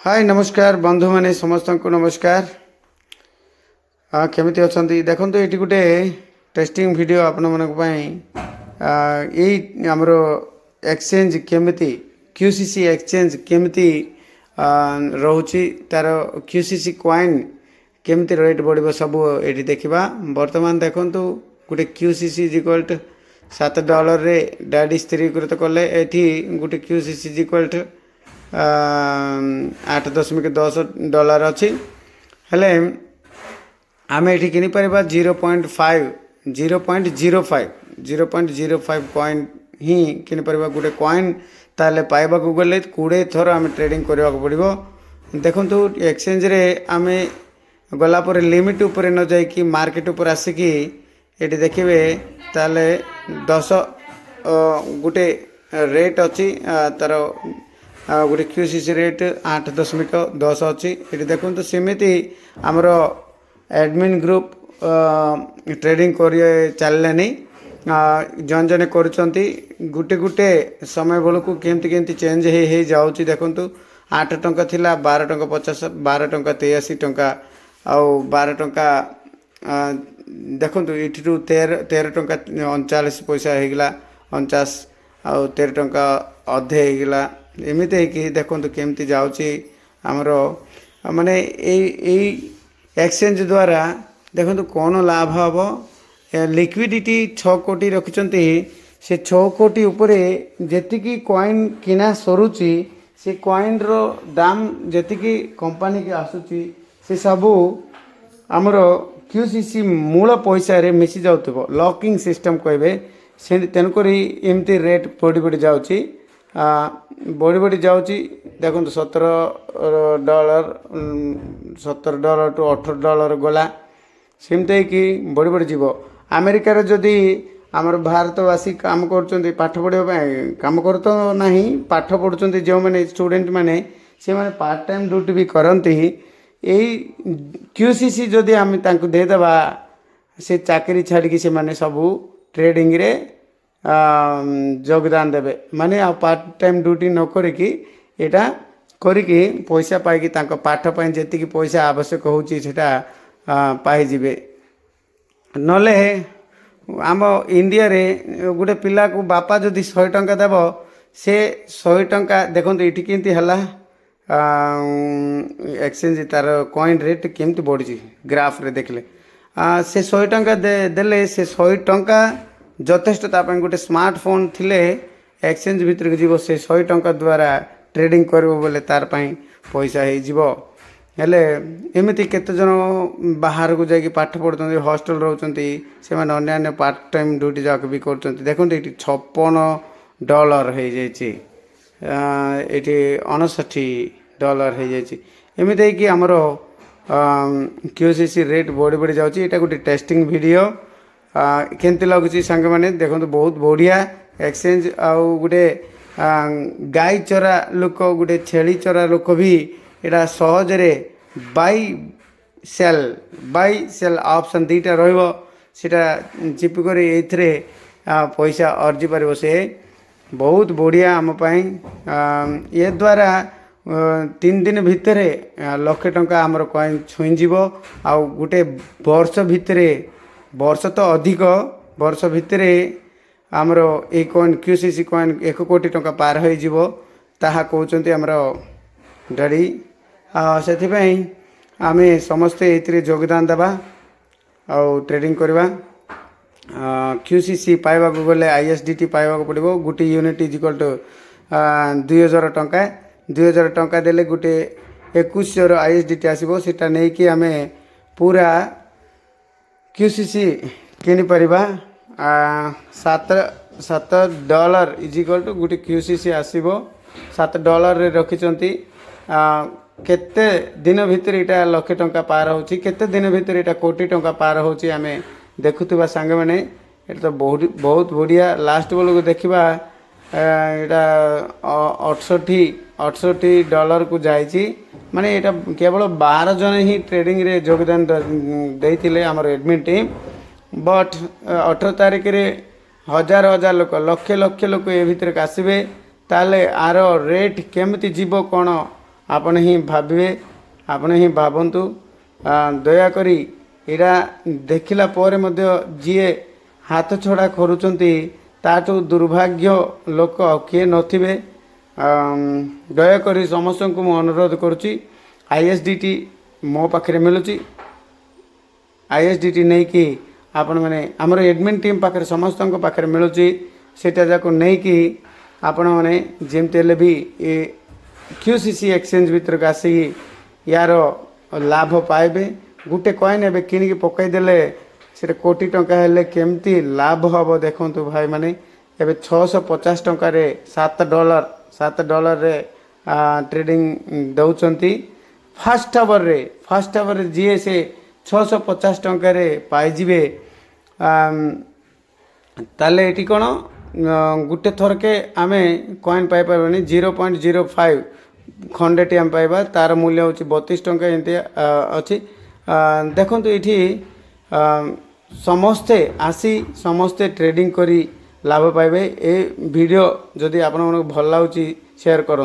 हाय नमस्कार बंधु माने समस्त को नमस्कार। केमिति अछंती देखो ये गोटे टेस्टिंग वीडियो आपण मन यही आमर एक्सचेंज केमिति क्यूसीसी एक्सचेंज केमिति रोची तार क्यूसीसी कॉइन केमिति रेट बढ़िबो सब ये देखा। वर्तमान देखो गोटे क्यूसीसी इक्वल टू $7 रे डाडी स्थिरीकृत कले एठी गोटे क्यूसीसी इक्वल टू 8.10 अच्छी हेले आम ये किनीपर 0.05 कॉइन ही किनीपर गोटे कॉइन ताले पाइबा गले 20 थर आम ट्रेडिंग करने को पड़ो। देखु एक्सचेंज रे आम गलापर लिमिट उपर न जाकि मार्केट उपर आसिकी ये देखिए ताले 10 गोटे रेट अच्छी तार गोटे क्यूसीसी रेट 8.10 अच्छी ये देखो सेमती आमर एडमिन ग्रुप ट्रेडिंग कर चलने जन जन कर गोटे गोटे समय बेलू केमती केमती चेंज हो जाऊँगी। देखो 8 टंका थिला 12.50 12.83 टंका आउ 12 टंका देखो ये 13 टंका 39 पैसा होगला 49 आउ 13 टंका अधे होगला एमती कि देखो केमती जाऊँगी आमर माने एक्सचेंज द्वारा देखो कौन लाभ हम लिक्विडिटी 6 कोटी रखिंट से 6 कोटी उपरे जेतिकी कॉइन किना सरुची से कॉइन रो दाम जेतिकी कंपनी के आसुची से सबू आमर क्यूसीसी मूल पैसा रे मिसी जाउतबो लॉकिंग सिस्टम कहबे से तेनक एमती रेट बढ़ी बढ़ी जाउची बढ़ी बढ़ी जाऊँगी। देखो $17 टू $18 गला सेमती कि बढ़ी बढ़ी जीव। अमेरिकार जदि आमर भारतवासी काम कर पाठ पढ़ा काम कर तो ना पाठ पढ़ुं जो मैंने स्टूडेंट मैंने से मैंने पार्ट टाइम ड्यूटी भी करती यही क्यूसीसी जदि आम देदेबा से चाकरी छाड़ी से मैंने सबू ट्रेडिंग रे योगदान देवे माने आ पार्ट टाइम ड्यूटी न करिकी एटा करिकी पैसा पाइकी तांको पाठ पाई जेतिकी पैसा आवश्यक होची सेटा पाई जिवे। नले आम इंडिया रे गोटे पिला को बापा जदि 100 टंका देव से 100 टंका देखो ये केमती है एक्सचेंज तार कॉइन रेट केमती बढ़ी ग्राफ रे देखले से 100 टंका देले से 100 टंका यथेष्ट गोटे स्मार्टफोन थिले एक्सचेंज भितर के जीव से 100 टंका द्वारा ट्रेडिंग करिवो बोले तार पई पैसा हे जीवो। हेले एमिति केते जन बाहर को जाकि पाठ पढ़ुचंती हॉस्टल रहउचंती से माने अन्य पार्ट टाइम ड्यूटी जाक भी करचंती। देखो ये $56 हो जाइए ये $59 हो जाइए एमिति कि आमर क्यूसीसी रेट बढ़ी बढ़ी जाउची। एटा गोटे टेस्टिंग वीडियो केमती लगुच सांग मैंने देखो बहुत बढ़िया एक्सचेंज आउ गोटे गाई चरा लोक गोटे छेली चरा लोक भी यहाँ सहजरे बाई सेल ऑप्शन दुईटा रहीटा चिपिक पैसा अर्जी पार से बहुत बढ़िया आमपाई ये द्वारा 3 दिन भितर लक्षे टंका आमर कॉइन छुईंजीव आउ गोटे वर्ष भितर वर्ष तो अधिक वर्ष भितर आमर ये कॉइन क्यूसीसी कॉइन 1 कोटी टंका पार हो जीव ताहा कहते आमर डैडी से आम समस्ते ये योगदान देवा आउ ट्रेडिंग करवा। क्यूसीसी पाइबा गले आईएसडीटी पाइबा पड़ो गोटे यूनिट इक्वल टू 2000 टंका 2000 टंका देले गोटे 2100 आईएसडीटी आसो सीटा नहीं कि आम पूरा क्यूसीसी किनी परिबा $7 इज इक्वल टू गोटे क्यूसीसी आसीबो $7 रे रखिचंती केते दिन भितर इटा लक्षे टंका पार होची केते दिन भितर इटा कोटी टंका पार होची आमे देखुतबा सांग माने एटा तो बहुत बढ़िया लास्ट बेलू देखिबा एटा $68 को जाइची माने एटा केवल 12 जन ही ट्रेडिंग रे योगदान देइथिले हमर एडमिन टीम बट 18 तारिख रे हजार हजार लोक लक्ष लक्ष लोक ए भितर आसबे ताले आर रेट केमती जीव कौन ଆପଣ ହିଁ ଭାବିବେ, ଆପଣ ହିଁ ଭାବନ୍ତୁ। ଦୟାକରି ଏଇଟା ଦେଖିଲା ପରେ ମଧ୍ୟ ଯିଏ ହାତ ଛଡ଼ା କରୁଛନ୍ତି ତାଠୁ ଦୁର୍ଭାଗ୍ୟ ଲୋକ ଆଉ କିଏ ନଥିବେ। ଦୟାକରି ସମସ୍ତଙ୍କୁ ମୁଁ ଅନୁରୋଧ କରୁଛି, ISDT ମୋ ପାଖରେ ମିଳୁଛି। ISDT ନେଇକି ଆପଣମାନେ ଆମର ଏଡମିନ୍ ଟିମ୍ ପାଖରେ ସମସ୍ତଙ୍କ ପାଖରେ ମିଳୁଛି। ସେଇଟା ଯାକୁ ନେଇକି ଆପଣମାନେ ଯେମିତି ହେଲେ ବି ଏ QCC ଏକ୍ସଚେଞ୍ଜ ଭିତରକୁ ଆସିକି ୟାର ଲାଭ ପାଇବେ। ଗୋଟେ କଏନ୍ ଏବେ କିଣିକି ପକାଇଦେଲେ ସେଇଟା କୋଟି ଟଙ୍କା ହେଲେ କେମିତି ଲାଭ ହେବ ଦେଖନ୍ତୁ ଭାଇମାନେ। ଏବେ 650 ଟଙ୍କାରେ $7 ଟ୍ରେଡ଼ିଂ ଦେଉଛନ୍ତି। ଫାଷ୍ଟ ଆୱାରରେ ଯିଏ ସେ 650 ଟଙ୍କାରେ ପାଇଯିବେ। ତାହେଲେ ଏଠି କ'ଣ ଗୋଟେ ଥରକେ ଆମେ କଏନ୍ ପାଇପାରିବାନି, 0.05 ଖଣ୍ଡେଟି ଆମେ ପାଇବା। ତା'ର ମୂଲ୍ୟ ହେଉଛି 32 ଟଙ୍କା ଏମିତି ଅଛି। ଦେଖନ୍ତୁ ଏଠି ସମସ୍ତେ ଆସି ସମସ୍ତେ ଟ୍ରେଡ଼ିଂ କରି ଲାଭ ପାଇବେ। ଏ ଭିଡ଼ିଓ ଯଦି ଆପଣମାନଙ୍କୁ ଭଲ ଲାଗୁଛି ସେୟାର କରନ୍ତୁ।